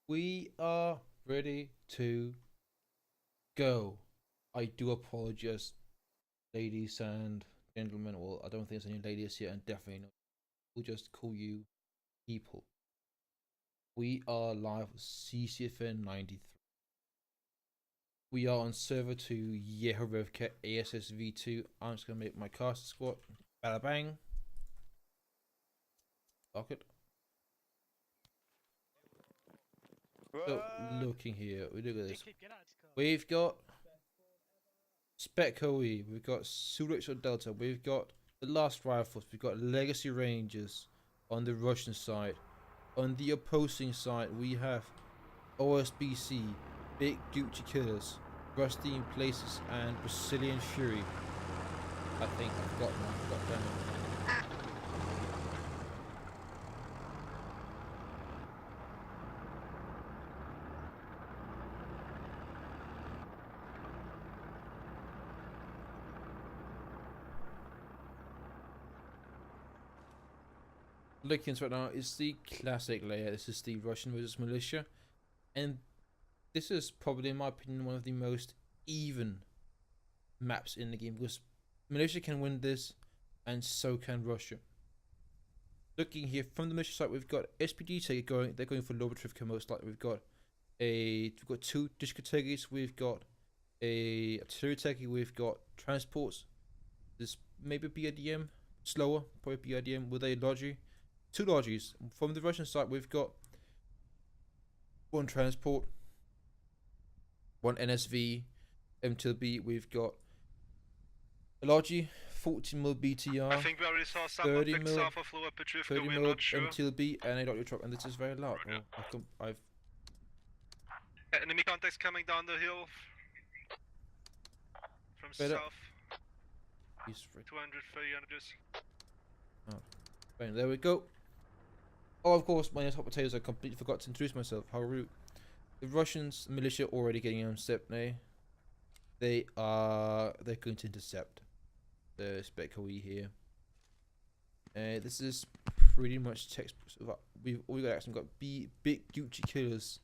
We are ready to go. I do apologize, ladies and gentlemen. Well, I don't think there's any ladies here, and definitely no. We'll just call you people. We are live with CCFN 93. We are on server 2 Yehovivka ASSV2. I'm just gonna make my caster squad. Bada bang. Lock it. So, looking here, we look at this. We've got Spec OE, we've got Surix or Delta, we've got the Last Rifles, we've got Legacy Rangers on the Russian side. On the opposing side, we have OSBC, Big Gucci Killers, Rusty in Places, and Brazilian Fury. I think I've got one, got down. Looking right now is the classic layer. This is the Russian versus Militia, and this is probably, in my opinion, one of the most even maps in the game, because Militia can win this, and so can Russia. Looking here from the Militia side, we've got SPD take going. They're going for Lobotrivka most likely. We've got two discotheques. We've got a artillery techie. We've got transports. This maybe BIDM slower, probably BIDM with a logi. Two lodges. From the Russian side, we've got one transport, one NSV, MTLB. We've got a logi, 40mm BTR. I think we already saw some 30mm, south of Lower Petrivka, 30mm MTLB, and a logi truck, and this is very loud. Well, I've enemy contacts coming down the hill from south. He's free. 200, 300. Oh. Right, there we go. Oh, of course, my name is Hot Potatoes. I completely forgot to introduce myself. How rude. The Russians militia already getting on Stepney. They're going to intercept the Spec OE here. This is pretty much textbook. So we've actually got big Gucci Killers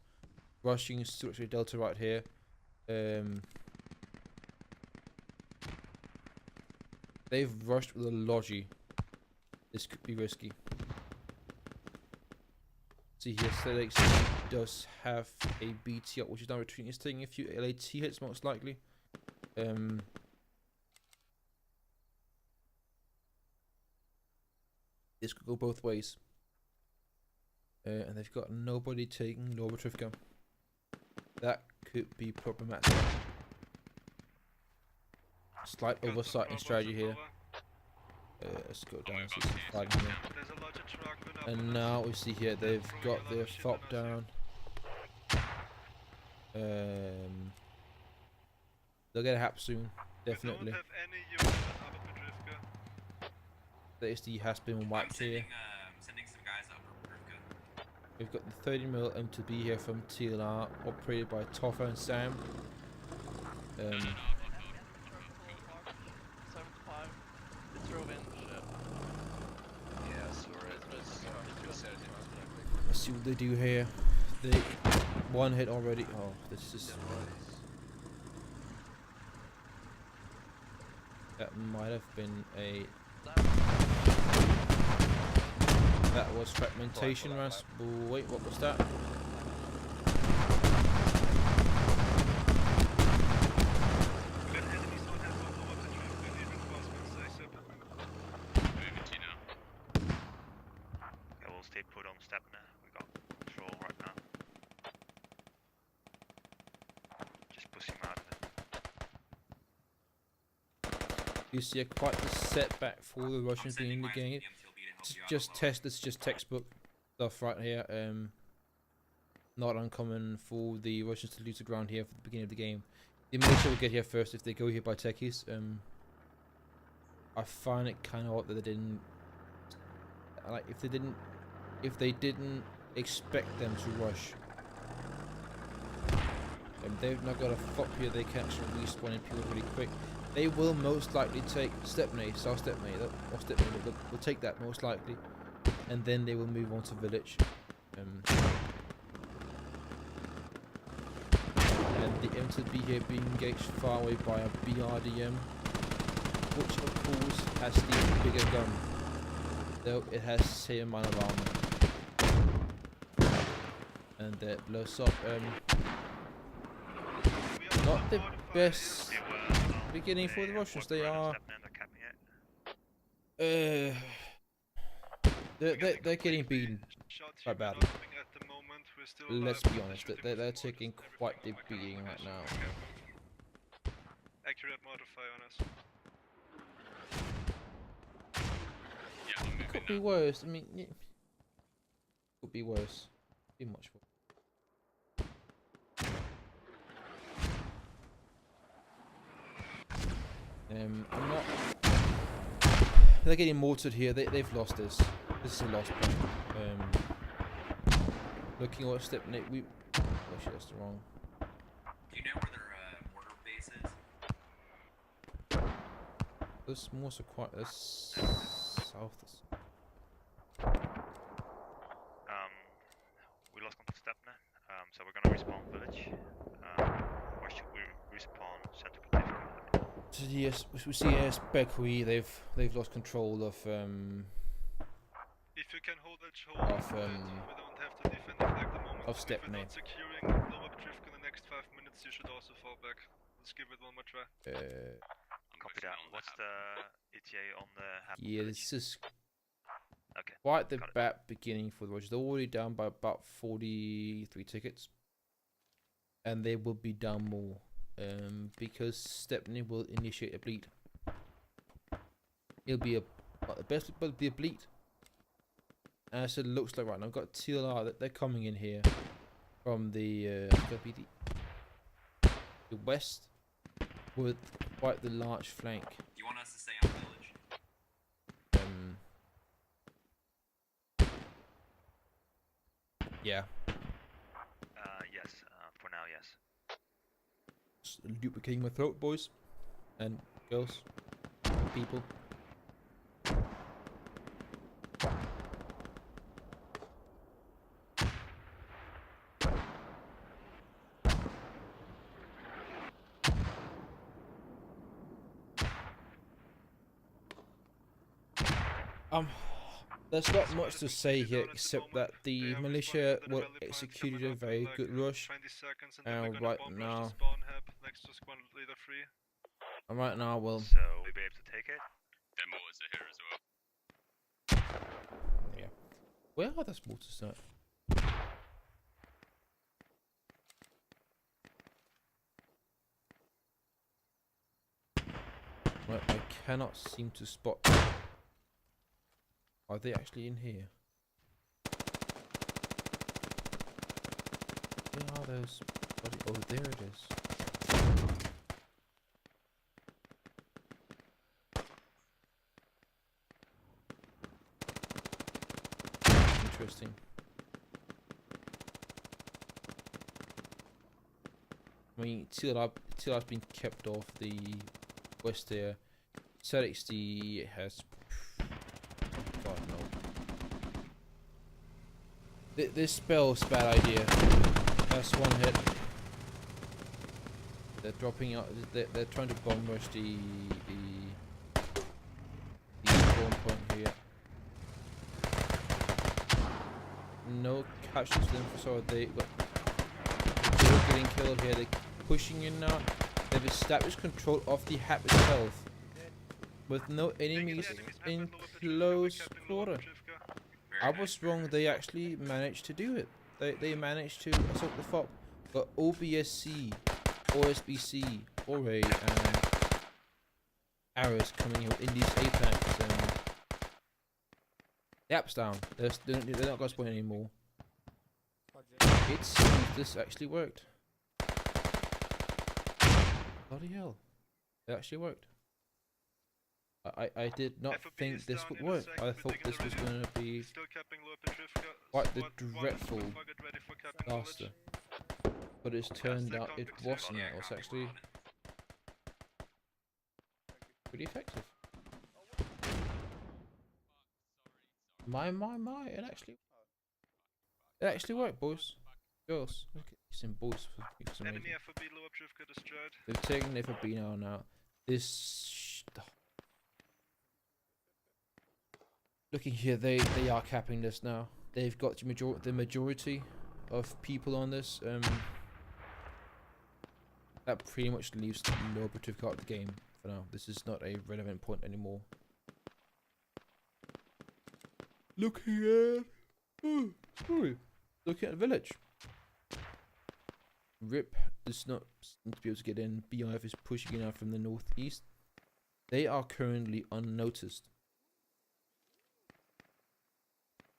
rushing structure Delta right here. They've rushed with a logi. This could be risky. See here, Select does have a BT up, which is now retreating. It's taking a few LAT hits, most likely. This could go both ways. And they've got nobody taking Novotrivka. That could be problematic. Slight oversight in strategy here. Let's go down. See some fighting here. And now we see here they've got their FOP down. They'll get a hap soon, definitely. The SD has been wiped here. We've got the 30mm M2B here from TLR, operated by Toffa and Sam. Let's see what they do here. They one hit already. Oh, this is that might have been a. That was fragmentation, Ras. Wait, what was that? Stay put on step now. We got control right now. Just push him out of it. You see quite the setback for the Russians being in the game. This is just textbook stuff right here. Not uncommon for the Russians to lose the ground here for the beginning of the game. The militia will get here first if they go here by techies. I find it kind of odd that they didn't. Like if they didn't expect them to rush. They've now got a FOP here, they can actually respawn in people really quick. They will most likely take Stepney, South Stepney, or Stepney, they'll take that most likely. And then they will move on to Village. and the MTB here being engaged far away by a BRDM, which of course has the bigger gun, though it has the same amount of armor. And that blows up, not the best beginning for the Russians. They are, they're getting beaten quite badly. Let's be honest, they're taking quite the beating right now. Accurate modify on us. It could be worse. I mean, it could be worse. Be much worse. I'm not. They're getting mortared here. They've lost this. This is a lost point. Looking at Stepney, we. Actually, that's the wrong. Do you know where their mortar base is? This more so quite south. We lost contact Stepner, so we're gonna respawn village. Or should we respawn center Kativka? So yes, we see as Bekwi, they've lost control of If you can hold edge, hold Of, we don't have to defend the flag the moment. of If Stepney. we're not securing lower Kativka in the next 5 minutes, you should also fall back. Let's give it one more try. Copy that. What's the ETA on the yeah, this is Okay. quite the got it. bad beginning for the Rogers. They're already down by about 43 tickets, and they will be down more, because Stepney will initiate a bleed. It'll be at the best, but it'll be a bleed. As it looks like right now, I've got TLR that they're coming in here from the west with quite the large flank. Do you want us to stay on village? Yeah. Yes. For now, yes. Just lubricating my throat, boys and girls, people. There's not much to say here except that the militia were executed a very good rush. And right now, well, So we'll be able to take it. Demo is here as well. yeah. Where are the mortars at? Right, I cannot seem to spot them. Are they actually in here? Where are those? Oh, there it is. Interesting. I mean, TLR's been kept off the west there. ZXD has. God no. This spell's a bad idea. That's one hit. They're dropping out. They're trying to bomb rush the spawn point here. No catches them for so they're getting killed here. They're pushing in now. They've established control of the hab itself with no enemies in close quarter. I was wrong. They actually managed to do it. They managed to assault the FOB. But OBSC, OSBC, Ore, and arrows coming out in these Apex and the app's down. They're not gonna spawn anymore. It seems this actually worked. Bloody hell. It actually worked. I did not think this would work. I thought this was going to be quite the dreadful disaster. But it's turned out it wasn't. It was actually pretty effective. My, it actually worked, boys. Girls, look at these boys for some Enemy reason. FOB Lower Trivka destroyed. They've taken FOB now. Looking here, they are capping this now. They've got the majority of people on this. That pretty much leaves Lower Trivka out of the game for now. This is not a relevant point anymore. Looking at the village. Rip does not seem to be able to get in. BIF is pushing in out from the northeast. They are currently unnoticed.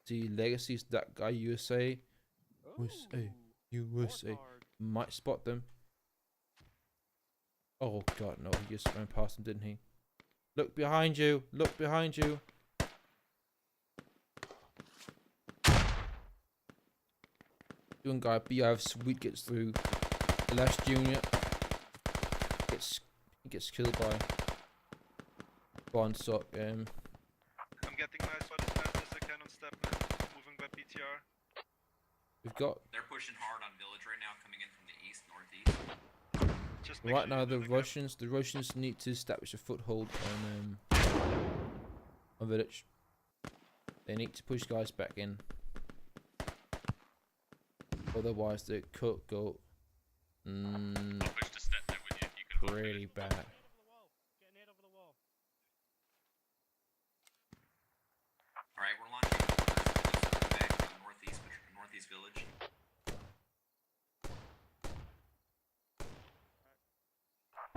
See, Legacy's that guy USA. USA might spot them. Oh god, no, he just ran past them, didn't he? Look behind you! Look behind you! Doing guy BIF sweet gets through. The last junior gets killed by Bond. I'm getting my spot as fast as I can on step now. Moving by BTR. We've got They're pushing hard on village right now, coming in from the east, northeast. Just make right sure now you the do the gap. Russians need to establish a foothold on village. They need to push guys back in. Otherwise they could go I'll push to step there with you. You can hold pretty it. bad. Alright, we're launching orders back on northeast village.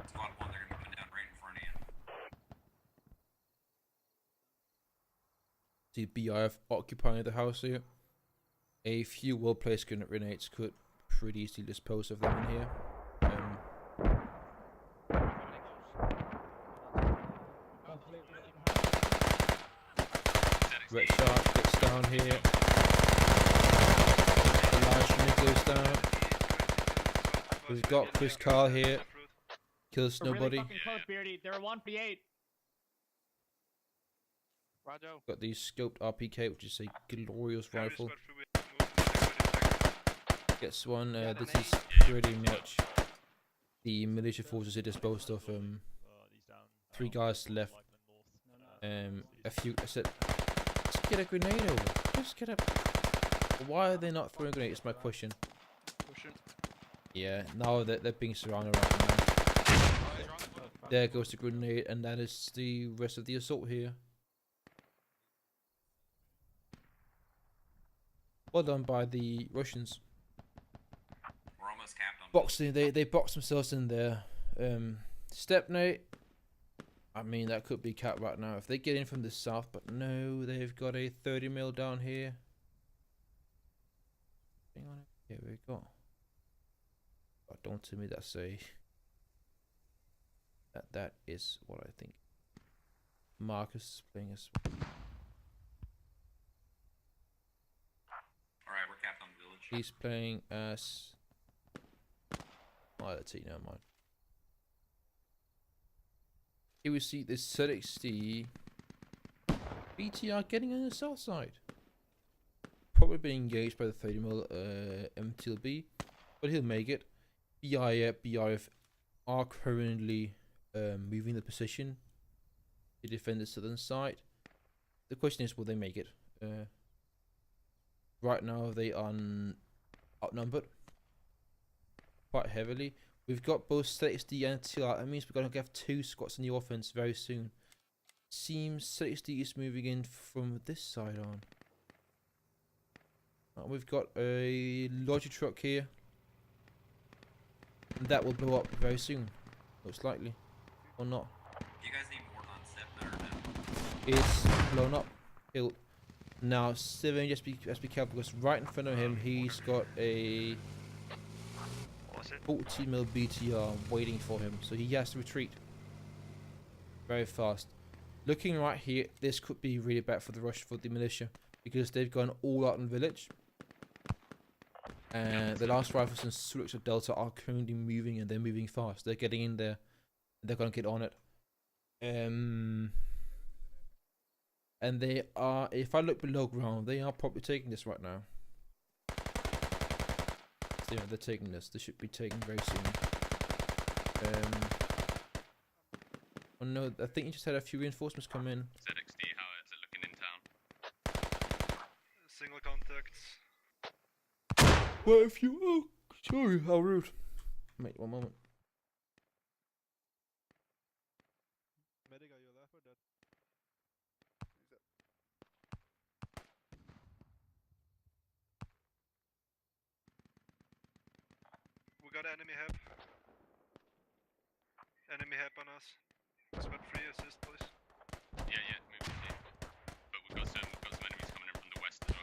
Squad 1, they're gonna be down right in front of you. See BIF occupying the house here. A few well-placed grenades could pretty easily dispose of them in here. Red Shark gets down here. Elijah goes down. We've got Chris Carl here. Kills We're nobody. really fucking close, Beardy. They're 1v8. Roger. Got the scoped RPK, which is a glorious Carry rifle. squad through it. Gets one. Yeah, This the is pretty much the militia forces here disposed of. 3 guys left. A few. I said, let's get a grenade over. Just get a. Why are they not throwing grenades? Is my question. Yeah, now they're being surrounded right now. There goes the grenade, and that is the rest of the assault here. Well done by the Russians. We're almost capped on Boxing, they box themselves in there. Stepney. I mean, that could be capped right now if they get in from the south, but no, they've got a 30 mil down here. Hang on, here we go. Oh, don't tell me that's a. That is what I think. Marcus is playing us. Alright, we're capped on village. He's playing as. Oh, let's see, never mind. Here we see this ZXD BTR getting on the south side. Probably being engaged by the 30 mil MTLB, but he'll make it. BIF are currently moving the position to defend the southern side. The question is, will they make it? Right now they are outnumbered quite heavily. We've got both ZXD and TR. That means we're going to have 2 squads in the offense very soon. Seems ZXD is moving in from this side on. We've got a logic truck here. And that will blow up very soon. Most likely. Or not. Do you guys need more on step there or no? It's blown up. Killed. Now, Steven, just be careful because right in front of him, he's got a What was it? 40 mil BTR waiting for him, so he has to retreat very fast. Looking right here, this could be really bad for the militia because they've gone all out in village, and the last rifles in Sulixa Delta are currently moving, and they're moving fast. They're getting in there, they're gonna get on it. And they are, if I look below ground, they are probably taking this right now. So, yeah, they're taking this. They should be taken very soon. Oh no, I think you just had a few reinforcements come in. ZXD, how is it looking in town? Single contacts. Well, if you... Oh, sorry, how rude. Wait, one moment. Medic, are you alive or dead? We got enemy help. Enemy help on us. Squad 3 assist, please. Yeah, yeah, moving here. But we've got some enemies coming in from the west as well.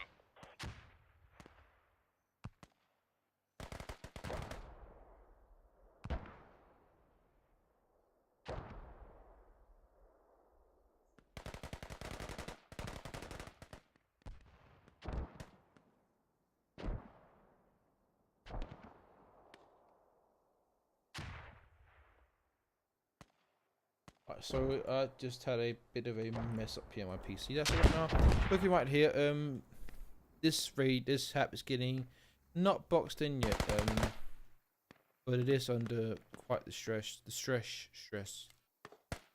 Right, so I just had a bit of a mess up here on my PC. That's it right now. Looking right here, this hap is getting not boxed in yet, but it is under quite the stress.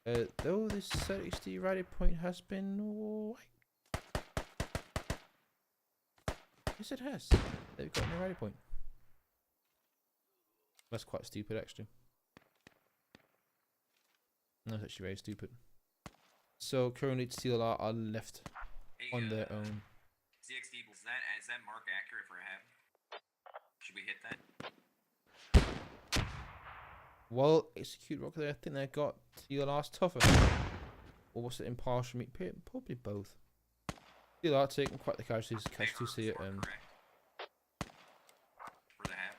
Though this ZXD rally point has been wiped. Yes, it has. They've got a rally point. That's quite stupid, actually. That's actually very stupid. So currently TLR are left Hey, on their own. ZXD, is that mark accurate for a hab? Should we hit that? Well, execute rock there. I think they got TLR's tougher. Or was it impartial meat? Probably both. TLR taking quite the casualties here. Correct. For the hab.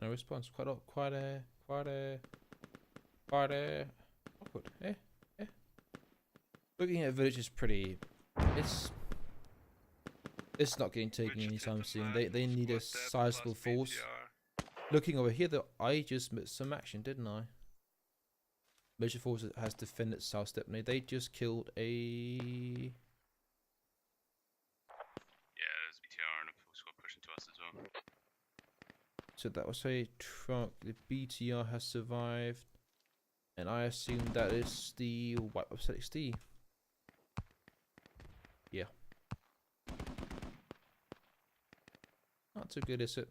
No response. Quite awkward. Looking at village is pretty. It's not getting taken anytime soon. They need a sizable force. Looking over here, though, I just missed some action, didn't I? Major force has defended South Stepney. They just killed a. Yeah, there's BTR and a full squad pushing to us as well. So that was a truck. The BTR has survived, and I assume that is the wipe of ZXD. Yeah. Not too good, is it?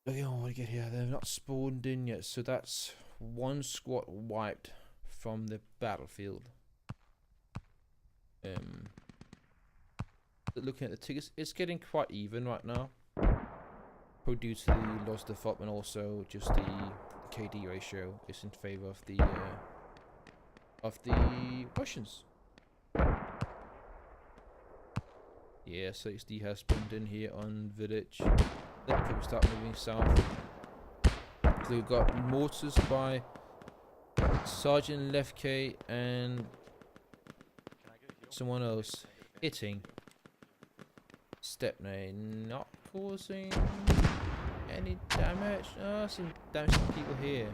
Okay, what do we get here? They're not spawned in yet, so that's one squad wiped from the battlefield. Looking at the tickets, it's getting quite even right now. Probably due to the loss development, also just the KD ratio is in favor of the Russians. Yeah, ZXD has spawned in here on village. Then people start moving south. So we've got mortars by Sergeant Lefke and someone else hitting Stepney, not causing any damage. Oh, some damage to people here.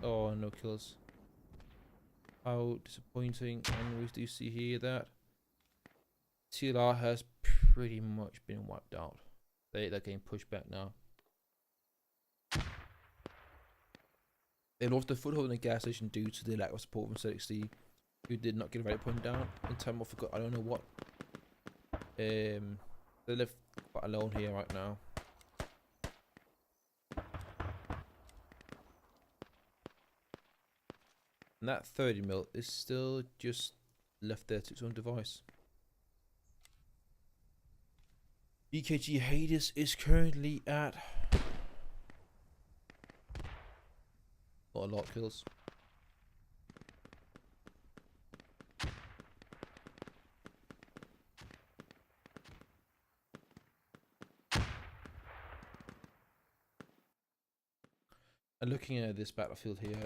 Oh, no kills. How disappointing. And we do see here that TLR has pretty much been wiped out. They're getting pushed back now. They lost the foothold in the gas station due to the lack of support from ZXD, who did not get a rally point down in time of I don't know what. They live quite alone here right now. And that 30 mil is still just left there to its own device. EKG Hades is currently at not a lot of kills. Looking at this battlefield here,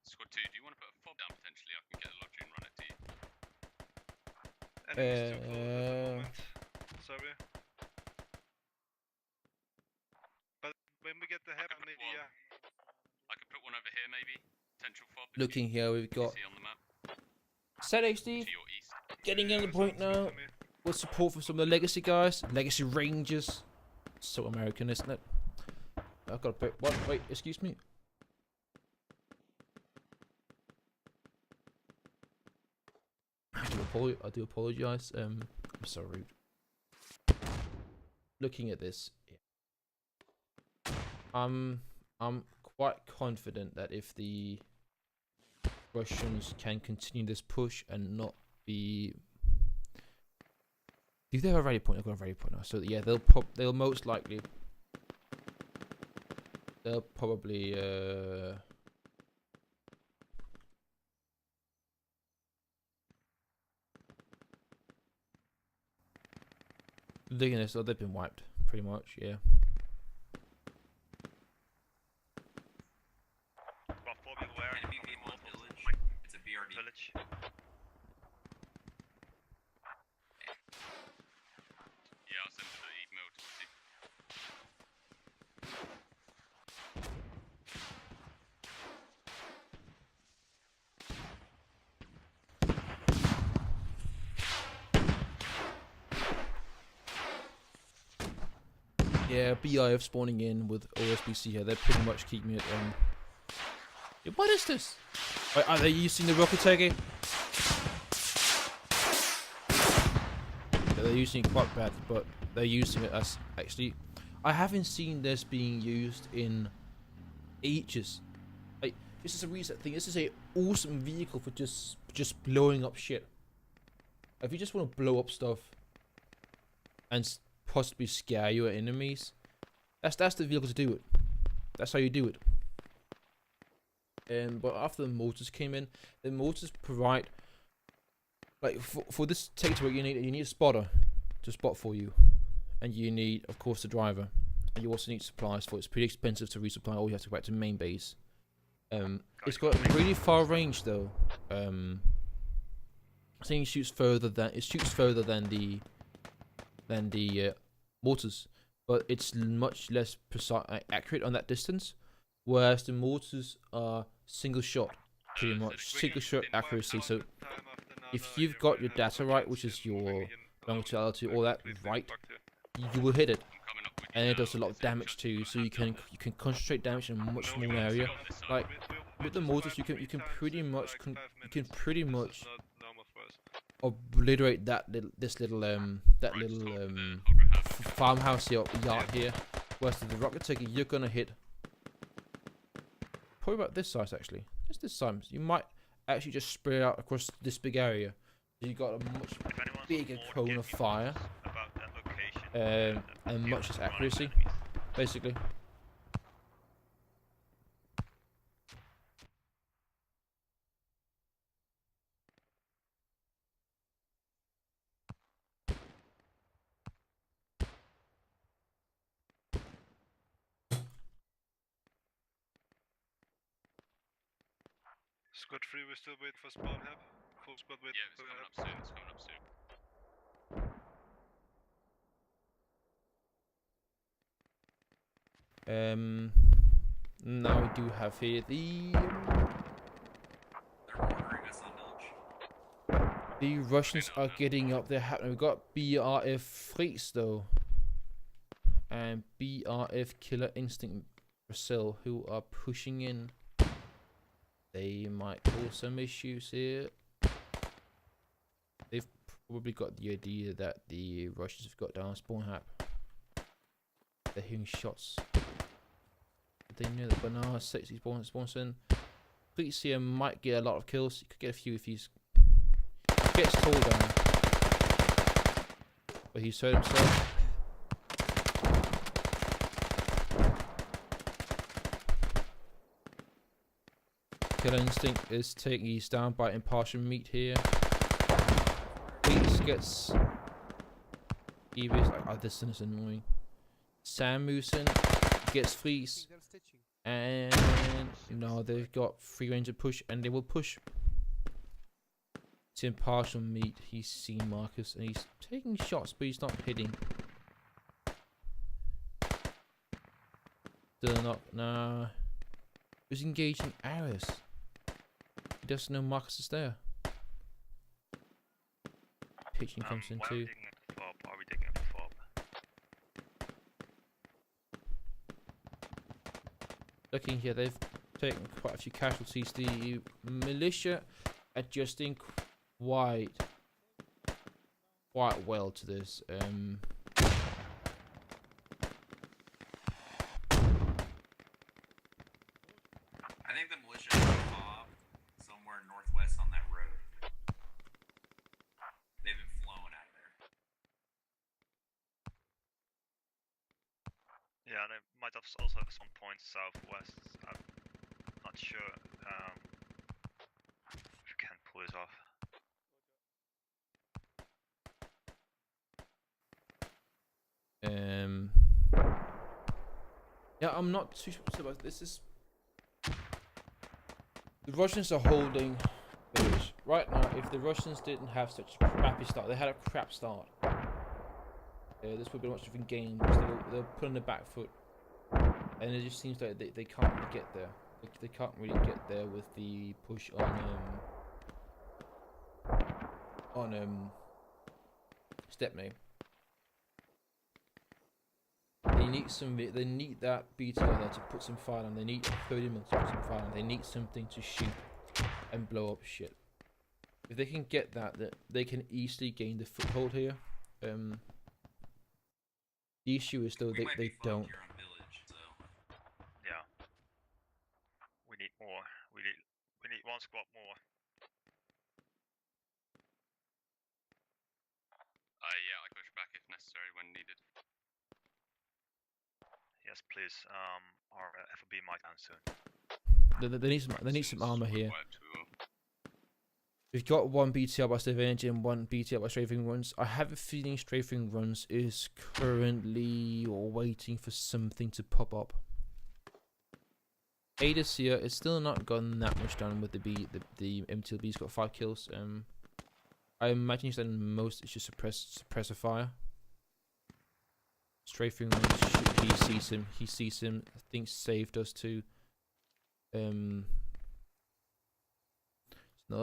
Squad 2, do you want to put a fob down potentially? I can get a lodger and run it to you. Enemies too close at the moment. Sorry. But when we get the help, put maybe one. yeah. I could put one over here maybe. Potential fob. if looking you here, we've got see on the map. ZHD To your east. getting in the Yeah, point sounds good now. to me. With support from some of the legacy guys, legacy rangers. So American, isn't it? I've got a bit. What? Wait, excuse me. I do apologize. I'm so rude. Looking at this, I'm quite confident that if the Russians can continue this push and not be, do they have a ready point? They've got a ready point now. So yeah, they'll most likely, they'll probably looking at this, they've been wiped pretty much. Yeah. Got 4 people there. Enemy vehicle at village. It's a BRD. Village. Yeah, I'll send the email towards you. Yeah, BIF spawning in with OSBC here. They're pretty much keeping it. Yeah, what is this? Wait, are they using the rocket tanky? Yeah, they're using it quite bad, but they're using it as actually. I haven't seen this being used in ages. Like, this is a reset thing. This is a awesome vehicle for just blowing up shit. If you just want to blow up stuff and possibly scare your enemies, that's the vehicle to do it. That's how you do it. But after the mortars came in, the mortars provide, like, for this take to work, you need a spotter to spot for you, and you need, of course, the driver, and you also need supplies for it. It's pretty expensive to resupply. All you have to go back to main base. It's got really far range though. I think it shoots further than the mortars, but it's much less precise, accurate on that distance. Whereas the mortars are single shot, pretty much single shot accuracy. So if you've got your data right, which is your longevity, all that right, you will hit it, and it does a lot of damage too. So you can concentrate damage in a much smaller area. Like with the mortars, you can pretty much obliterate that little farmhouse here, yard here. Whereas with the rocket taker, you're gonna hit probably about this size actually. Just this size. You might actually just spread out across this big area. So you got a much bigger cone of fire, and much less accuracy, basically. Squad 3, we still wait for spawn help. Full squad wait Yeah, for it's coming help. up soon. It's coming up soon. Now we do have here the They're ordering us on village. Russians are getting up there. We've got BRF Freaks though, and BRF Killer Instinct Brazil, who are pushing in. They might cause some issues here. They've probably got the idea that the Russians have got down spawn hap. They're hearing shots. They know that Banana 60 spawns in. Freaks here might get a lot of kills. He could get a few if he gets tall down. But he's hurt himself. Killer Instinct is taking, he's down by impartial meat here. Beats gets Evis, like, oh, this is annoying. Samusen gets Freeze, and no, they've got free range to push, and they will push. It's impartial meat. He's seen Marcus, and he's taking shots, but he's not hitting. Still not. Nah. He's engaging Aris. He doesn't know Marcus is there. Pitching comes in Why are too. we digging at the fob? Are we digging at the fob? Looking here, they've taken quite a few casualties. The militia adjusting quite well to this. I think the militia has a fob somewhere northwest on that road. They've been flown out of there. Yeah, and it might have also have some points southwest. I'm not sure if you can pull this off. Yeah, I'm not too sure about this. Is the Russians are holding village right now? If the Russians didn't have such a crappy start, they had a crap start. This would be a much different game because they're put on the back foot, and it just seems like they can't really get there. They can't really get there with the push on Stepney. They need that BTR there to put some fire on. They need 30 minutes to put some fire on. They need something to shoot and blow up shit. If they can get that they can easily gain the foothold here. The issue is though they don't. Here on village, so. Yeah. We need more. We need one squad more. Yeah, I push back if necessary when needed. Yes, please. Our FOB might answer. They need some armor here. Worked, we will. We've got one BTR by Save Energy and one BTR by Strafing Runs. I have a feeling Strafing Runs is currently waiting for something to pop up. Ada's here. It's still not gotten that much done with the MTLB's got 5 kills. I imagine he's done most. It's just suppressor fire. Strafing Runs. He sees him. He sees him. I think Save does too. Another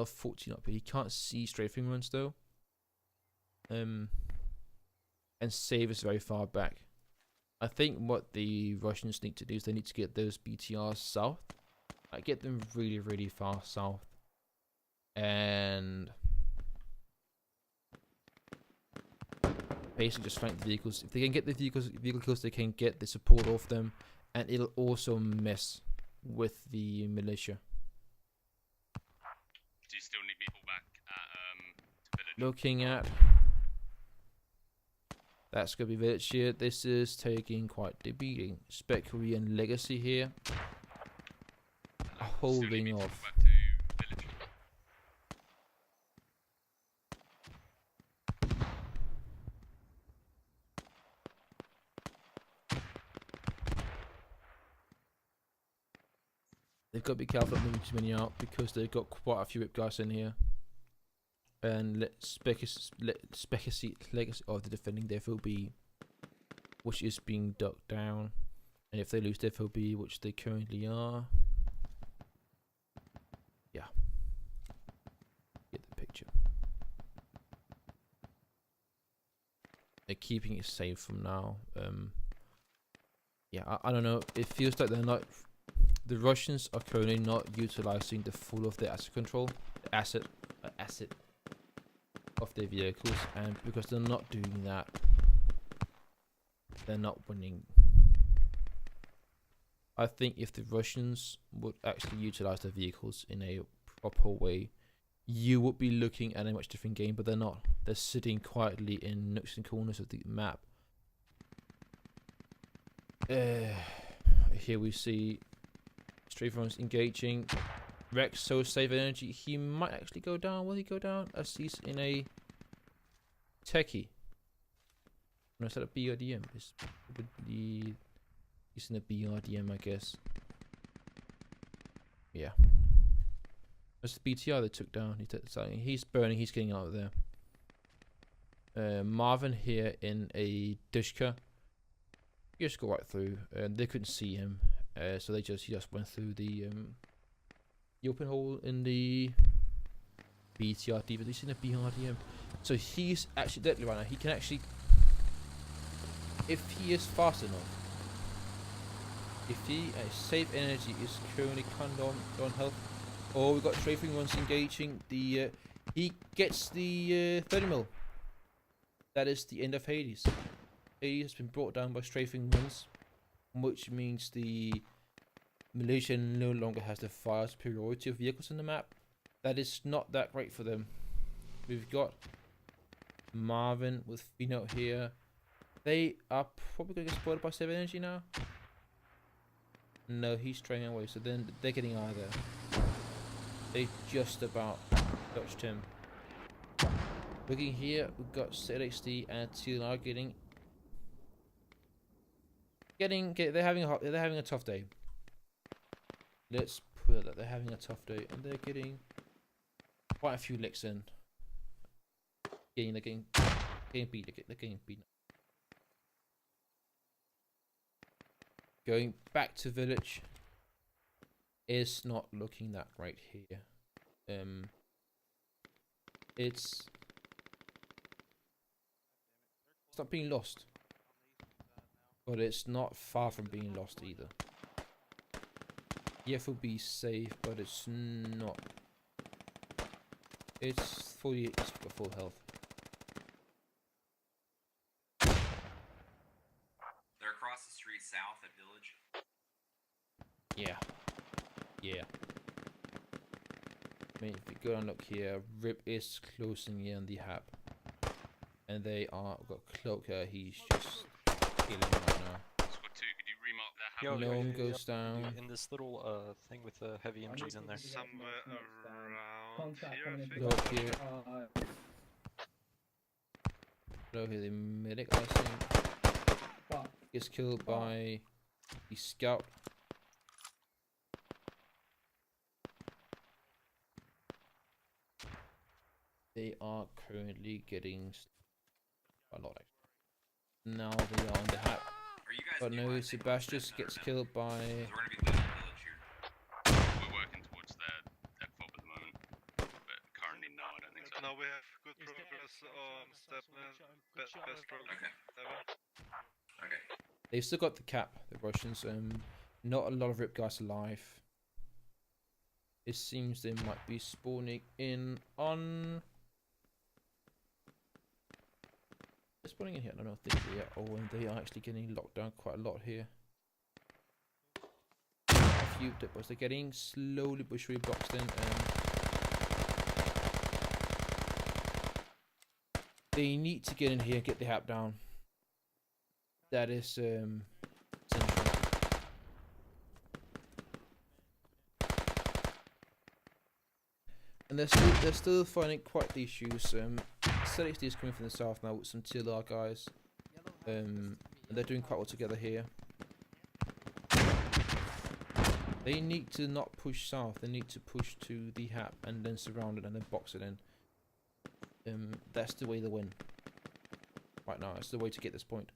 14 up here. He can't see Strafing Runs though. And Save is very far back. I think what the Russians need to do is they need to get those BTRs south. Like get them really, really far south. And basically just flank the vehicles. If they can get the vehicle kills, they can get the support off them. And it'll also mess with the militia. Do you still need people back at village? Looking at that's gonna be village here. This is taking quite the beating. Specuary and Legacy here, holding off. Back to village. They've got to be careful not moving too many out because they've got quite a few whip guys in here. And Legacy of the defending the FOB, which is being ducked down. And if they lose the FOB, which they currently are, yeah, get the picture. They're keeping it safe from now. Yeah, I don't know. It feels like they're not. The Russians are currently not utilizing the full of their asset control, the asset of their vehicles, and because they're not doing that, they're not winning. I think if the Russians would actually utilize their vehicles in a proper way, you would be looking at a much different game, but they're not. They're sitting quietly in nooks and corners of the map. Here we see Strafing Runs engaging. Rex, so save energy. He might actually go down. Will he go down? As he's in a techie. No, is that a BRDM? It's probably he's in a BRDM, I guess. Yeah. That's the BTR they took down. He's burning. He's getting out of there. Marvin here in a Dishka. He just go right through. They couldn't see him, so he just went through the open hole in the BTR Diva. He's in a BRDM, so he's actually deadly right now. He can actually, if he is fast enough, if he save energy is currently kind of on health. Oh, we've got strafing ones engaging the. He gets the 30 mil. That is the end of Hades. Hades has been brought down by strafing ones, which means the Malaysia no longer has the fire superiority of vehicles in the map. That is not that great for them. We've got Marvin with Fino here. They are probably going to get spoiled by 7 energy now. No, he's straying away, so then they're getting out of there. They just about touched him. Looking here, we've got ZXD and TLR they're having a tough day. Let's put that they're having a tough day, and they're getting quite a few licks in. They're getting beat. Going back to village is not looking that great here. It's not being lost, but it's not far from being lost either. Yeah, will be safe, but it's not. It's got full health. They're across the street south at Village. Yeah. I mean, if you go and look here, Rip is closing in on the hab. And they are got Cloaker, he's just killing right now. Squad 2, could you remark their hammer? Gnome goes down. In this little thing with the heavy MGs in there. Somewhere around here, I think. Look here. Look here, the medic, I think. Gets killed by the scout. They are currently getting a lot. Now they are on the hat. But no, Sebastian gets killed by. We're gonna be losing Village here. We're working towards their fob at the moment, but currently no, I don't think so. Now we have good progress on Stepman. Best road Okay. ever. Okay. They've still got the cap, the Russians. Not a lot of Rip guys alive. It seems they might be spawning in on. They're spawning in here. I don't think they are. Oh, and they are actually getting locked down quite a lot here. A few depots. They're getting slowly but surely boxed in. They need to get in here and get the hap down. That is essential. And they're still finding quite the issues. ZXD is coming from the south now with some TLR guys. And they're doing quite well together here. They need to not push south. They need to push to the hap and then surround it and then box it in. That's the way to win. Right now, that's the way to get this point.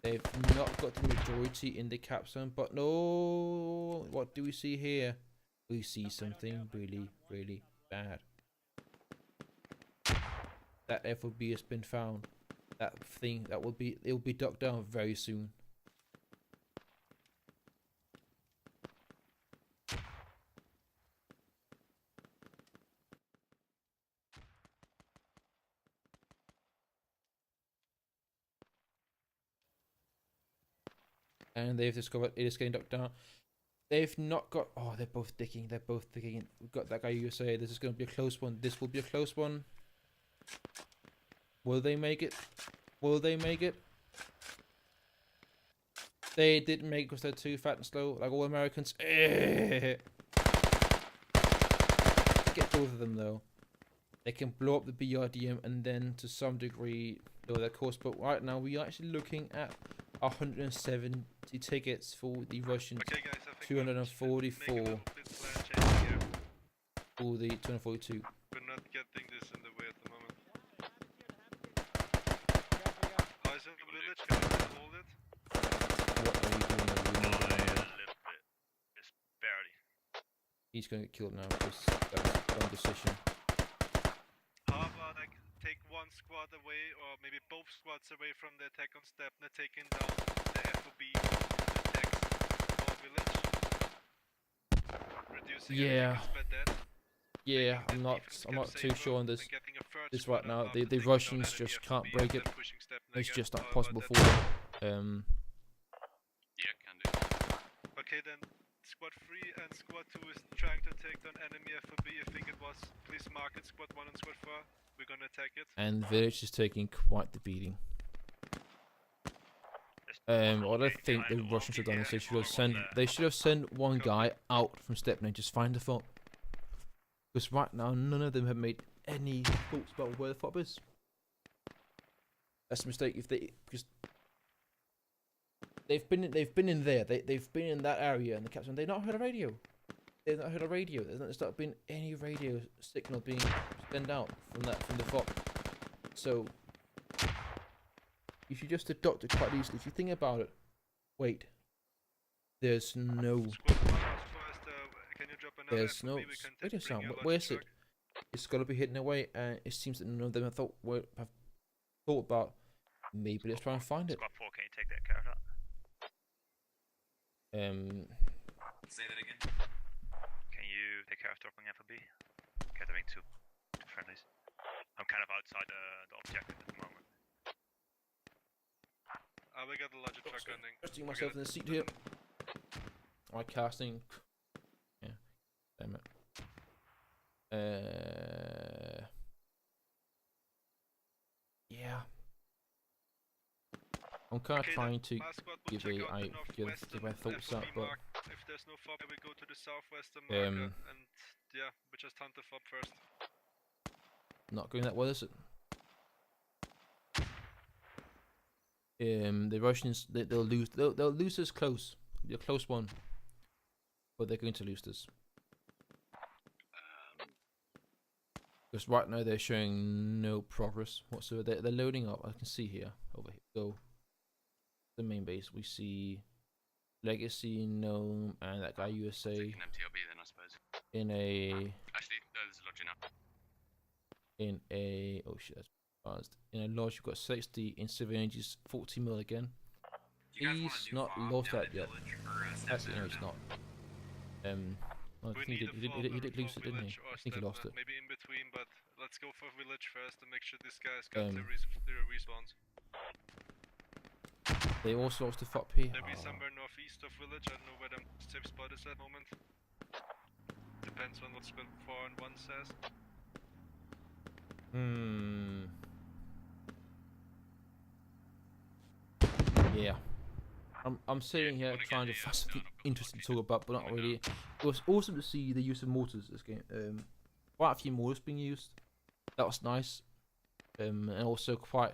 They've not got the majority in the cap zone, but no, what do we see here? We see something really, really bad. That FOB has been found. That thing, it will be ducked down very soon. And they've discovered it is getting ducked down. They've not got. Oh, they're both dicking. They're both dicking. We've got that guy USA. This is going to be a close one. This will be a close one. Will they make it? Will they make it? They didn't make it because they're too fat and slow, like all Americans. both of them though. They can blow up the BRDM and then to some degree lower their cost. But right now we are actually looking at 170 tickets for the Russians. Okay, guys, I think 244 make a little bit plan change here. for the 242. We're not getting this in the way at the moment. Eyes in the village, can you hold it? What are you doing? Are you A moving on? little bit. Just barely. He's going to get killed now because that was a dumb decision. How about like take one squad away, or maybe both squads away from the attack on Stepne, taking down the FOB attacks our village? Reducing Yeah. enemies by death. Yeah, making the I'm defense not camp too safer, sure on this. and getting a third This squad right now. above The and taking down Russians enemy just FOB can't and break then it. pushing Stepne It's again. just not How about possible that? for them. Yeah, can do. Okay then, squad 3 and squad 2 is trying to take down enemy FOB. I think it was, please mark it, squad 1 and squad 4. We're gonna attack it. And the village is taking quite the beating. What I think the Russians have done is they should have sent one guy out from Stepney and just find the fob. Because right now none of them have made any thoughts about where the fob is. That's a mistake if they because they've been in there. They've been in that area and the captain they've not heard a radio. They've not heard a radio. There's not been any radio signal being sent out from the fob. So you should just deduct it quite easily. If you think about it, wait, there's no, Squad 1 can you drop another there's FOB? no We can radio bring sound. you a But large where's it? truck. It's got to be hidden away, and it seems that none of them have thought about maybe let's try and find it. Squad 4, can you take that carrot out? Say that again. Can you take care of dropping FOB? Gathering two friendlies. I'm kind of outside the objective at the moment. We got the larger truck ending. Resting myself in the seat here. My casting. Yeah, damn it. Yeah. I'm kind of Okay, trying then, to my squad will give check a out the give northwestern my thoughts FOB out, but mark. If there's no fob, we go to the southwestern marker, and yeah, we just hunt the fob first. not going that well, is it? The Russians they'll lose. They'll lose this close. It'll be a close one, but they're going to lose this. Because right now they're showing no progress whatsoever. They're loading up. I can see here over here. Go. The main base. We see Legacy, Gnome, and that guy USA Take an MTLB then, I suppose. in a Actually, no, there's a lodge now. oh shit, that's buzzed. In a lodge, you've got 60 in civil energies, 40 mil again. Do you guys want He's a new not fob lost down that at yet. Village or, Actually, Stepne no, or it's no? not. I We think need a fob he did lose it, didn't he? village or I think he lost Stepne, it. maybe in between, but let's go for village first to make sure these guys got the respawns. They also lost the FOP here. Maybe Oh. somewhere northeast of village. I don't know where the safe spot is at the moment. Depends on what squad 4 and 1 says. Yeah. I'm sitting here wanna trying to get find the, something no, I've got interesting to the talk about, but not coming really. It was awesome to see the use of mortars this game. Quite a few mortars being used. That was nice. And also quite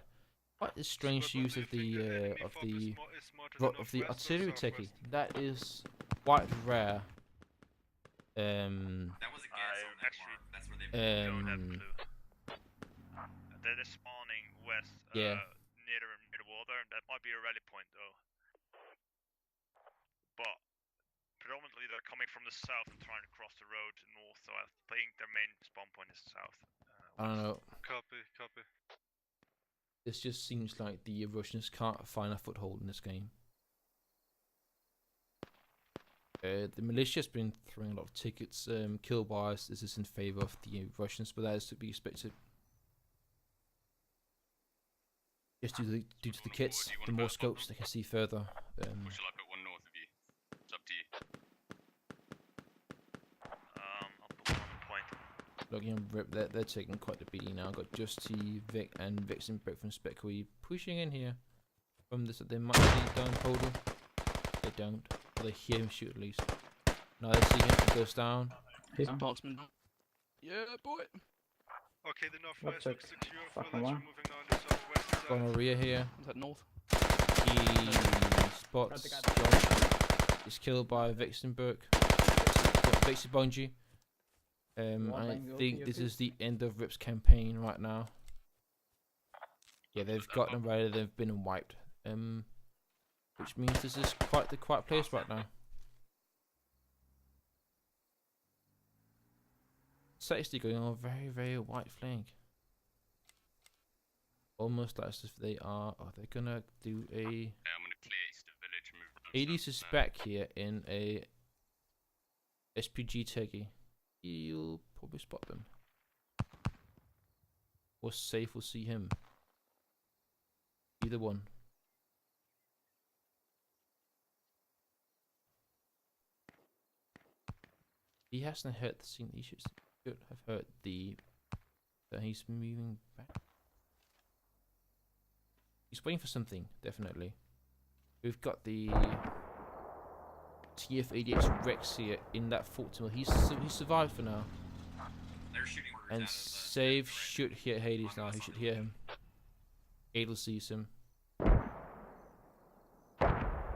a strange Squad one, use do of you think the enemy of fob the is more to of the northwest or artillery techie. southwest? That is quite rare. That was a gas on that actually mark. That's where they Don't have a Um, clue. They're spawning west, Yeah. near the water. That might be a rally point though. But predominantly they're coming from the south and trying to cross the road north. So I think their main spawn point is south. I don't know. Copy, copy. This just seems like the Russians can't find a foothold in this game. The militia's been throwing a lot of tickets. Kill-wise, this is in favor of the Russians, but that is to be expected. Just due to the kits, Do you the wanna more put a scopes they can see further. Or shall I put one north of you? It's up to you. I'll put one on point. Looking rip, they're taking quite the beating now. Got Just T, Vic, and Vixen Brick from Speckly pushing in here. From this, they might see down Podal. They don't. Or they hear him shoot at least. Now they see him, he goes down. He's on Boxman. Yeah, boy. Okay, the northwest check. looks secure. Fucking Village, one. we're moving on the southwest side. Gonorrhea here. Is that north? He spots John. He's killed by Vixenberg. Vixen Bungie. I think this is the end of Rip's campaign right now. Yeah, they've got them ready. They've been wiped. Which means this is quite the quiet place right now. It's actually going on a very, very white flank. Almost like as if they are. Oh, they're gonna do a. Yeah, I'm gonna clear east of village and move around. Hades south is from there. back here in a SPG Teggy. You'll probably spot them. Or Safe will see him. Either one. He hasn't heard the scene. He should have heard the. That he's moving back. He's waiting for something, definitely. We've got the TF-88 Rex here in that fort tunnel. He's survived for now. They're shooting orders And out of Save should hear Hades now. He should hear him. Adel sees him.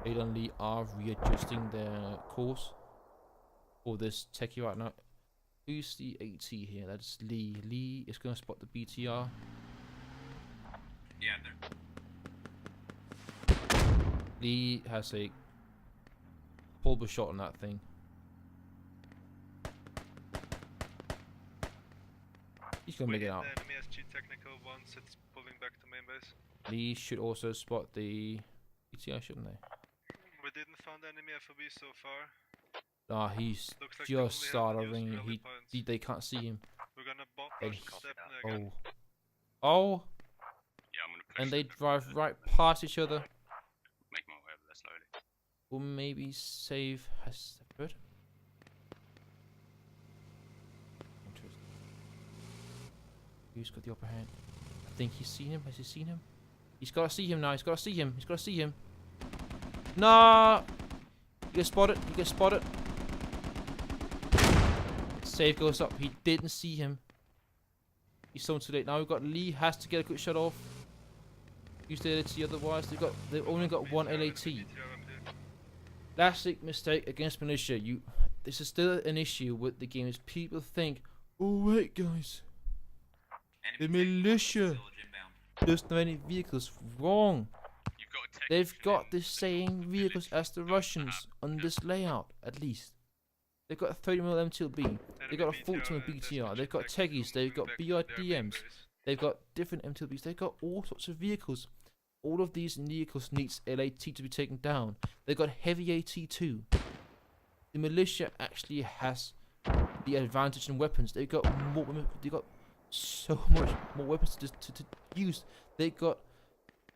Adel and Lee are readjusting their course for this techie right now. Who's the AT here? That's Lee. Lee is going to spot the BTR. Yeah, they're Lee has a pulver shot on that thing. He's going to make it out. The enemy SG technical once it's pulling back to main base. Lee should also spot the BTR, shouldn't they? We didn't find enemy FOB so far. Ah, he's Looks like just they only have started used ringing. rally points. They can't see him. We're gonna bomb And rush he- Stepney again. Oh, Yeah, I'm gonna push. and they them. drive right past each other. Make my way over there slowly. Or maybe Save has the bird. Interesting. Who's got the upper hand? I think he's seen him. Has he seen him? He's got to see him now. He's got to see him. He's got to see him. Nah! You get spotted. You get spotted. Save goes up. He didn't see him. He's so too late. Now we've got Lee has to get a quick shot off. Use the LAT, otherwise they've only got one LAT. Classic mistake against militia. This is still an issue with the game. Is people think, oh wait guys, the militia doesn't have any vehicles. Wrong. You've got a tech They've mission got in the same vehicles as the Russians on this layout, at least. They've got a 30mm MTLB. They've got a 40mm BTR. They've got Teggies. They've got BRDMs. They've got different MTLBs. They've got all sorts of vehicles. All of these vehicles needs LAT to be taken down. They've got heavy AT too. The militia actually has the advantage in weapons. They've got more. They've got so much more weapons to use. They've got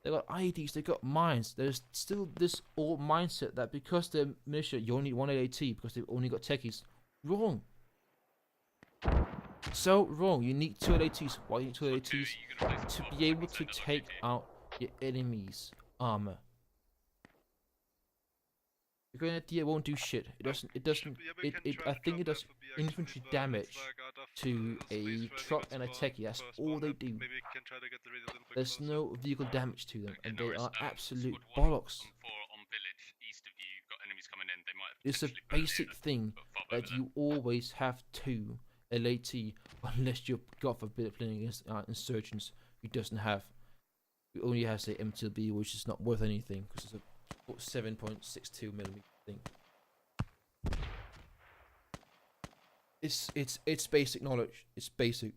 IEDs. They've got mines. There's still this old mindset that because they're militia, you only need one LAT because they've only got techies. Wrong. So wrong. You need two LATs. Why do you need two LATs? To be able to take out your enemy's armor. The grenadier won't do shit. It doesn't. It doesn't. I think it does infantry damage to a truck and a techie. That's all they do. There's no vehicle damage to them, and they are absolute bollocks. It's a basic thing that you always have two LAT, unless you're God forbid playing against insurgents who doesn't have. Who only has a MTLB, which is not worth anything because it's a 7.62mm thing. It's basic knowledge. It's basic.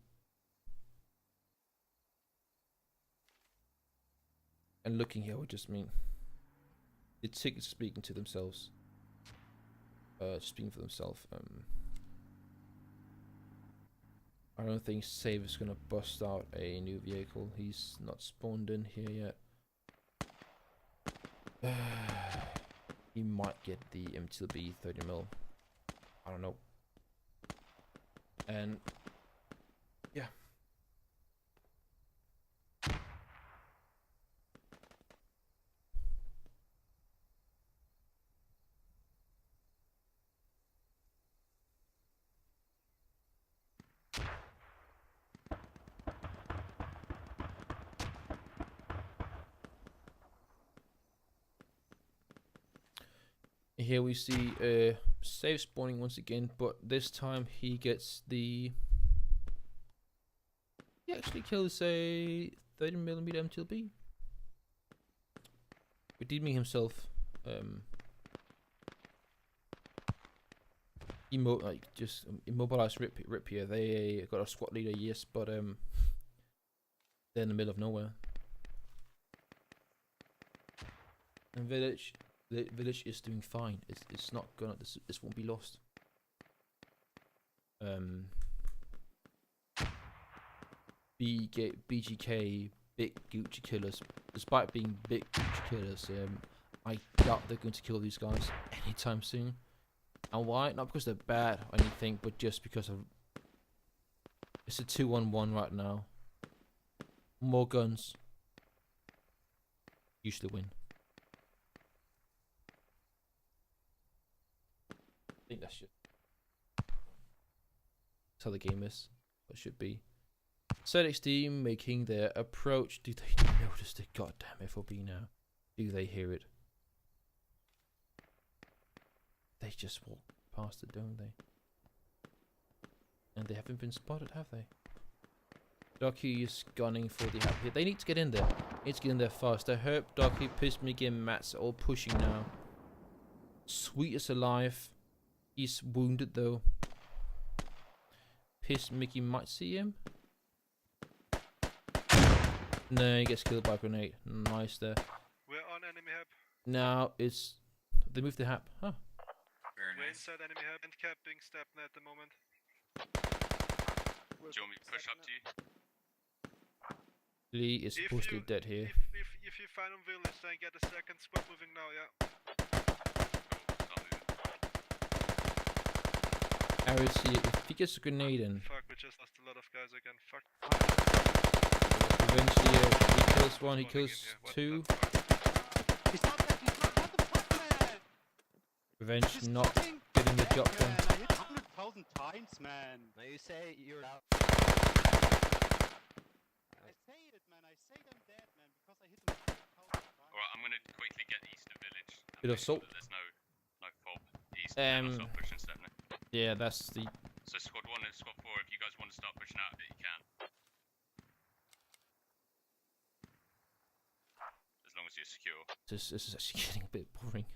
And looking here would just mean the tickets speaking to themselves. Speaking for themselves. I don't think Save is gonna bust out a new vehicle. He's not spawned in here yet. He might get the MTLB 30mm. I don't know. And yeah. Here we see save spawning once again, but this time he gets the. He actually kills a 30mm MTLB. Redeeming himself. Just immobilized Rip here. They got a squad leader, yes, but they're in the middle of nowhere. And village is doing fine. It's not gonna. This won't be lost. BGK, big Gucci killers. Despite being big Gucci killers, I doubt they're going to kill these guys anytime soon. And why? Not because they're bad or anything, but just because of it's a 2-on-1 right now. More guns usually win. I think that's how the game is. It should be. ZXD making their approach. Do they notice the goddamn FOB now? Do they hear it? They just walk past it, don't they? And they haven't been spotted, have they? Docky is gunning for the help here. They need to get in there. Need to get in there fast. I hope Docky, Pissmickey, and Matt's all pushing now. Sweet is alive. He's wounded though. Pissmickey might see him. No, he gets killed by a grenade. Nice there. We're on enemy hub. Now it's they moved the hap. Huh. Very We're nice. inside enemy hub and capping Stepnet at the moment. Do you want me to push up to you? Lee is supposedly dead here. If you find a village, then get a second squad moving now, yeah. Cool, start moving. Aris here, if he gets a grenade in, Fuck, we just lost a lot of guys again. Fuck. eventually he kills one, he Spawning in kills here, what two. the fuck? He's not dead, he's not. What the fuck, man? Revenge He's not fucking getting the dead, job done. man. I hit 100,000 times, man. Now you say you're out. I say it, man. I say I'm dead, man, because I hit him 100,000 times. Alright, I'm gonna quickly get east of village. and Bit of make sure salt. that there's no fob east. And I'll start pushing step now. Yeah, that's the So squad 1 and squad 4, if you guys want to start pushing out a bit, you can. As long as you're secure. this is actually getting a bit boring.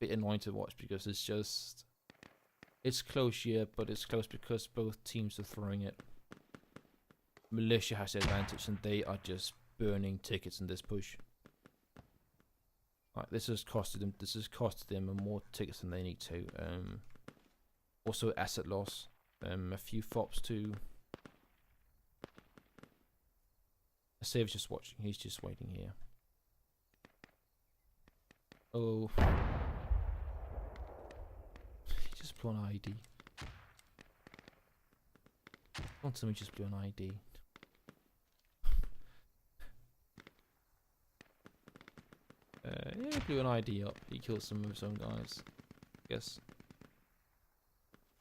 Bit annoying to watch because it's close, yeah, but it's close because both teams are throwing it. Militia has the advantage and they are just burning tickets in this push. Right, this has costed them more tickets than they need to. Also asset loss. A few fops too. Save's just watching, he's just waiting here. Oh. He just blew an ID. Don't tell me he just blew an ID. Yeah, he blew an ID up. He killed some of his own guys. I guess.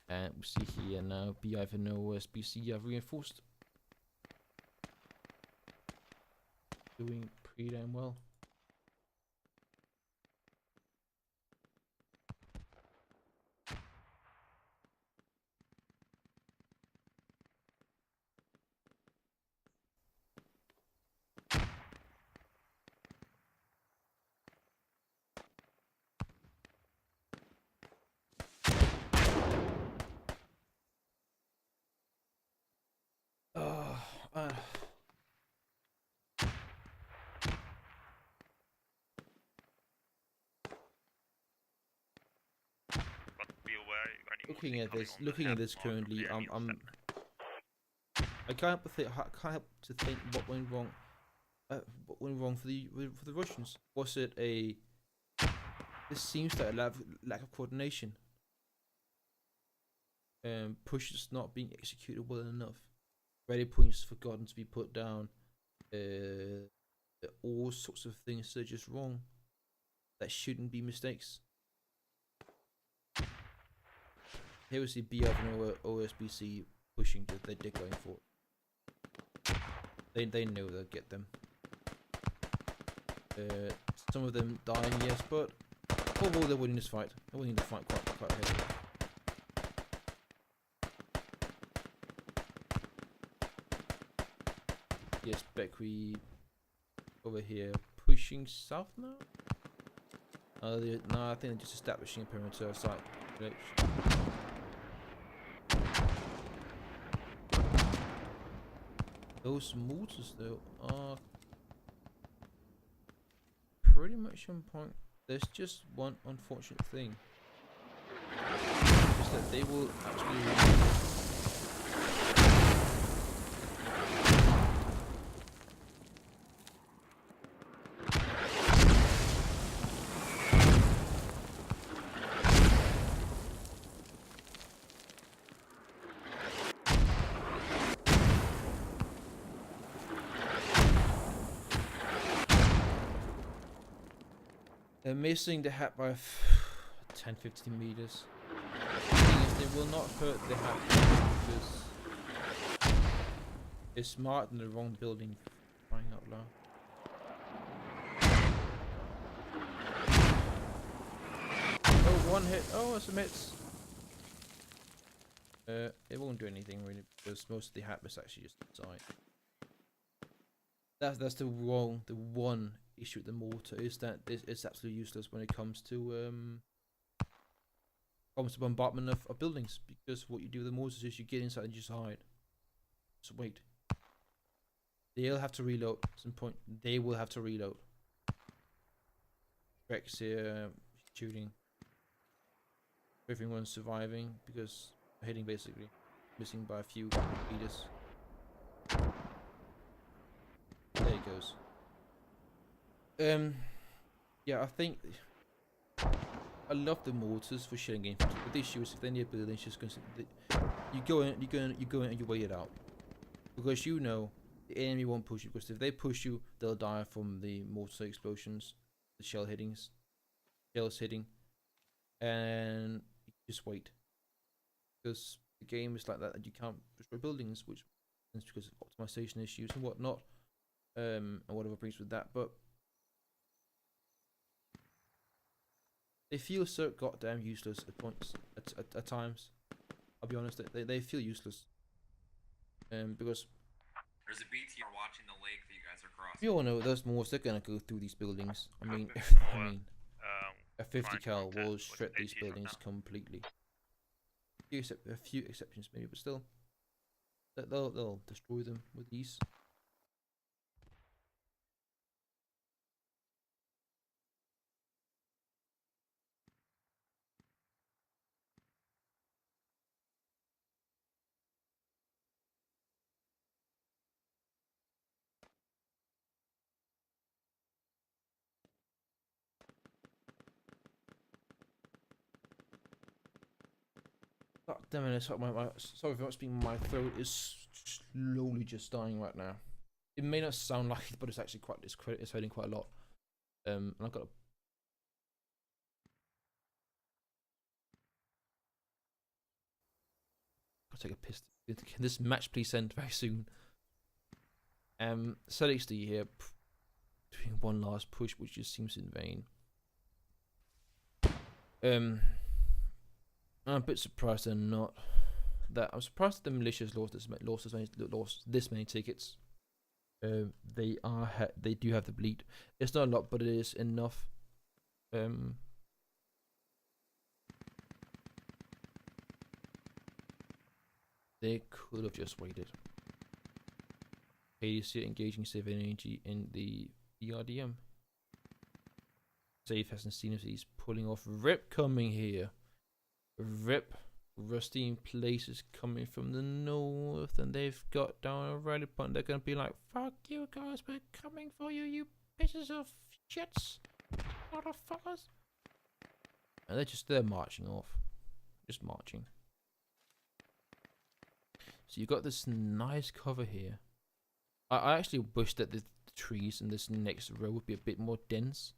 And we see here now BI for no SBC have reinforced. Doing pretty damn well. But be aware, you've got any Looking more at coming this, on the head currently, on the enemy I can't help to think what went wrong. What went wrong for the Russians? Was it a? This seems like a lack of coordination. Pushes not being executed well enough. Ready points forgotten to be put down. All sorts of things that are just wrong. That shouldn't be mistakes. Here we see BF and OSBC pushing that they're going for. They know they'll get them. Some of them dying, yes, but Although they're winning this fight. They're winning the fight quite heavily. Yes, Beckwee over here pushing south now? No, I think they're just establishing a perimeter site. Those mortars though are pretty much on point. There's just one unfortunate thing. Is that they will actually they're missing the hat by 10-15 meters. The thing is, they will not hurt the hat because it's marked in the wrong building. Crying out loud. Oh, one hit. Oh, it's a miss. It won't do anything really because most of the hat was actually just inside. That's the one issue with the mortar is that it's absolutely useless when it comes to bombardment of buildings, because what you do with the mortars is you get inside and just hide. So wait. They'll have to reload at some point. They will have to reload. Rex here shooting. Everyone's surviving because hitting basically. Missing by a few meters. There it goes. Yeah, I think I love the mortars for shooting infantry, but the issue is if they're near buildings, just gonna you go in and you wait it out, because you know the enemy won't push you. Because if they push you, they'll die from the mortar explosions, the shells hitting, and you just wait. Because the game is like that, and you can't destroy buildings, which is because of optimization issues and whatnot, and whatever brings with that, but. They feel so goddamn useless at points, at times. I'll be honest, they feel useless. Because There's a BTR watching the lake that you guys are crossing. you all know those mortars, they're gonna go through these buildings. I mean, a 50 cal will shred these buildings completely. A few exceptions maybe, but still, they'll destroy them with ease. God damn it, sorry for not speaking, my throat is slowly just dying right now. It may not sound like it, but it's actually it's hurting quite a lot. And I've got to take a piss. Can this match please end very soon? Celeste here doing one last push, which just seems in vain. I'm a bit surprised they're not. I'm surprised that the militias lost this many tickets. They do have the bleed. It's not a lot, but it is enough. They could have just waited. Hades here engaging civil energy in the ERDM. Safe hasn't seen if he's pulling off. Rip coming here. Rip. Rusty in places coming from the north, and they've got down a rally point. They're gonna be like, fuck you guys, we're coming for you, you pieces of shits, motherfuckers. And they're marching off. Just marching. So you've got this nice cover here. I actually wish that the trees in this next row would be a bit more dense.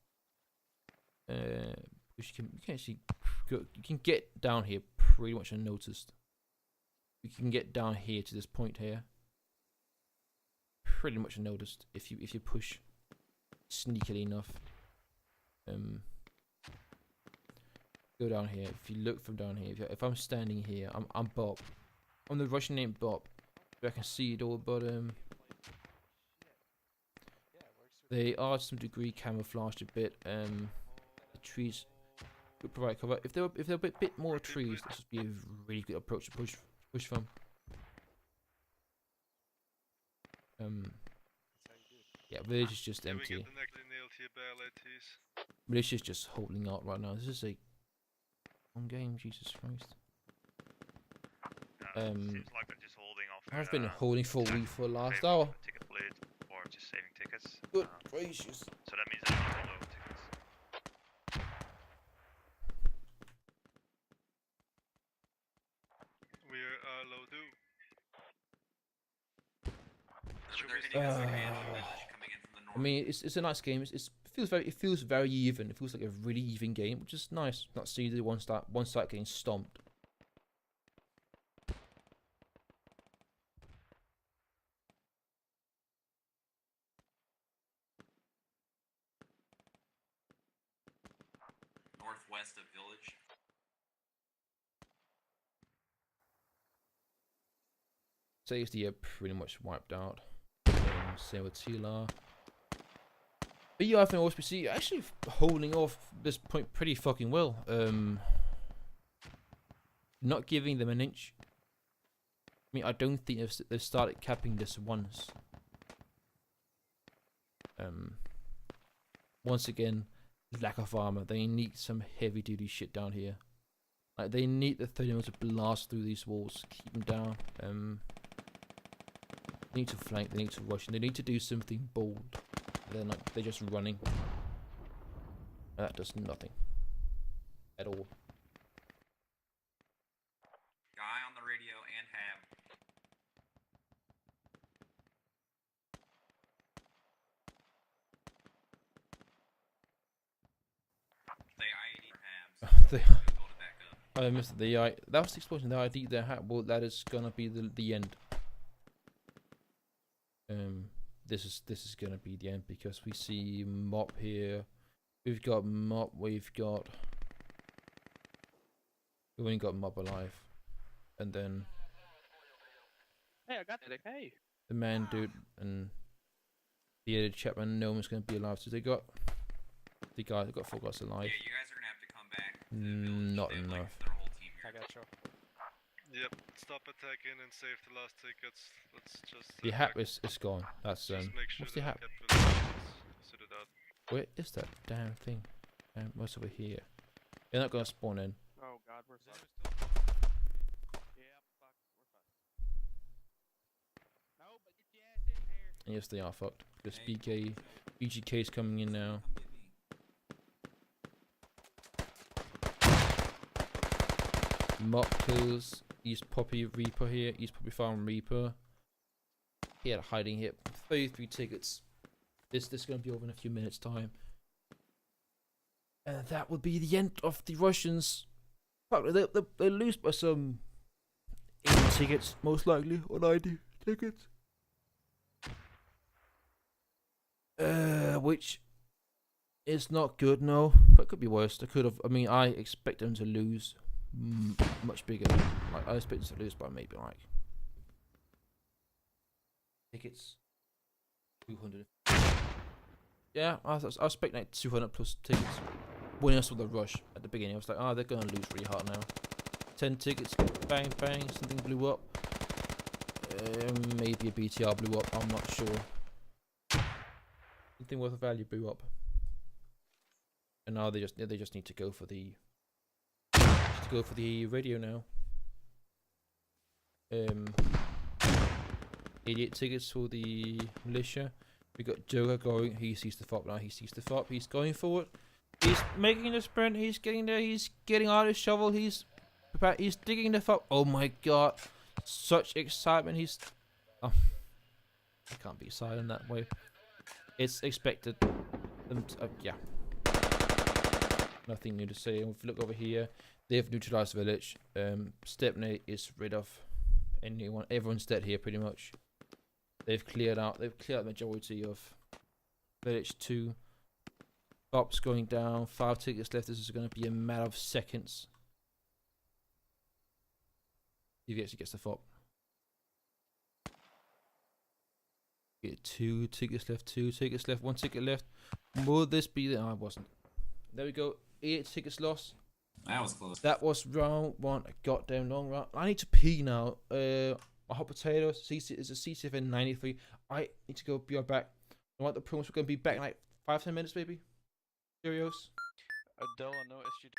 Which you can actually you can get down here pretty much unnoticed. You can get down here to this point here pretty much unnoticed if you push sneakily enough. go down here, if you look from down here, if I'm standing here, I'm Bob. I'm the Russian named Bob. I can see it all, but they are to some degree camouflaged a bit. The trees would provide cover. If there were a bit more trees, this would be a really good approach to push from. Yeah, village is just Can we empty. get the neckline nailed here by LATs? Village is just holding out right now. This is a long game, Jesus Christ. Seems like they're just holding off. I've been holding for a week for the last saving hour. the ticket plate or just saving tickets. Good gracious. So that means that we don't load tickets. We're low do. They're hitting us again from village coming in from the north. I mean, it's a nice game. It feels very even. It feels like a really even game, which is nice. Not seeing the one side getting stomped. Northwest of village. Safety are pretty much wiped out. Same with Tila. But yeah, I think OSPC actually holding off this point pretty fucking well. Not giving them an inch. I mean, I don't think they've started capping this once. Once again, lack of armor. They need some heavy duty shit down here. Like, they need the 30 mil to blast through these walls, keep them down. They need to flank, they need to rush, and they need to do something bold. They're just running. And that does nothing. At all. Guy on the radio and Hab. They IED Habs. They Go to back up. I missed the that was the explosion. The ID they had. Well, that is gonna be the end. This is gonna be the end because we see Mop here. We've got Mop. We've only got Mop alive, and then Hey, I got it. Hey. the man dude and the other Chapman. No one's gonna be alive. So they got the guy. They got 4 guys alive. Yeah, you guys are gonna have to come back to the village. Not They have, enough. Their whole team here. I got you. Yep, stop attacking and save the last tickets. Let's just. The hat is gone. That's Just make sure what's the that hat? kept considered out. Where is that damn thing? What's over here? They're not gonna spawn in. Oh God, we're fucked. Yeah, fuck, we're fucked. No, but get your ass in here. And yes, they are fucked. Because BGK is coming in now. Mop kills East Poppy Reaper here. East Poppy Farm Reaper. He had a hiding hit. 33 tickets. This is going to be over in a few minutes' time. And that would be the end of the Russians. Fuck, they lose by some 80 tickets, most likely, or 90 tickets. Which is not good, no. But it could be worse. They could have. I mean, I expect them to lose much bigger. Like, I expect them to lose by maybe like tickets 200. Yeah, I was expecting like 200 plus tickets. When I saw the rush at the beginning, I was like, oh, they're gonna lose really hard now. 10 tickets, bang bang, something blew up. Maybe a BTR blew up. I'm not sure. Something worth of value blew up. And now they just need to go for the radio now. 88 tickets for the militia. We got Joker going. He sees the FOP now. He sees the FOP. He's going forward. He's making the sprint. He's getting there. He's getting out his shovel. He's prepared. He's digging the FOP. Oh my god! Such excitement. He's. Oh, I can't be silent that way. It's expected. Yeah. Nothing new to say. If you look over here, they've neutralized the village. Stepney is rid of everyone's dead here pretty much. They've cleared out the majority of village 2. Bob's going down. 5 tickets left. This is going to be a matter of seconds. If he actually gets the fob. Get 2 tickets left. 2 tickets left. 1 ticket left. Will this be the... Oh, it wasn't. There we go. 8 tickets lost. That was close. That was round 1. A goddamn long round. I need to pee now. My hot potatoes. Is a CCFN 93. I need to go. Be right back. I want the promos. We're going to be back in like 5-10 minutes, maybe. Cheerios. Adela, no SG.